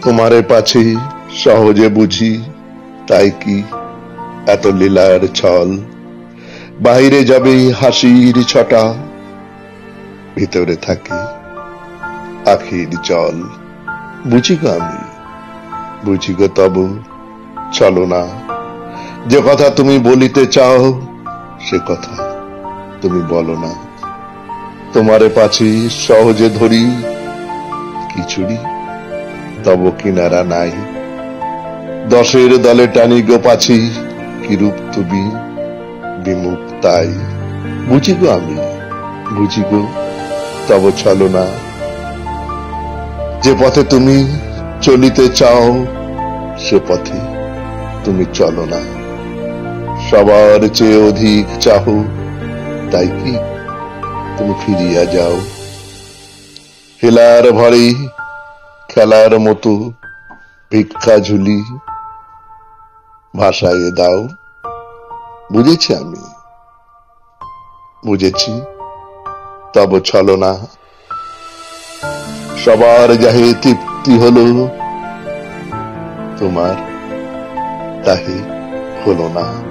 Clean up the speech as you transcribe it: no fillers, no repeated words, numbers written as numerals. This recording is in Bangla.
তোমারে পাছি সহজে বুঝি, তাই কি এত লীলার ছল? বাহিরে যাবে হাসির ছটা, ভিতরে থাকে আখির জল। বুঝি গো আমি, বুঝি গো তবু চলো না। যে কথা তুমি বলিতে চাও, সে কথা তুমি বলো না। তোমারে পাছি সহজে ধরি, কিছুরি তব কিনারা নাই। দশের দলে টানি গো পাছি, কিরূপ তুমি বিমুখ তাই। বুঝি গো আমি, বুঝি গো তব চলো না। যে পথে তুমি চলিতে চাও, সে পথে তুমি চলো না। সবার চেয়ে অধিক চাহো, তাই কি তুমি ফিরিয়া যাও। হেলার ভরে খেলার মতো ভিক্ষা ঝুলি ভাসাইয়ে দাও। বুঝেছি আমি, বুঝেছি তব চলো না। সবার যাহে তৃপ্তি হলো, তোমার তাহে হলো না।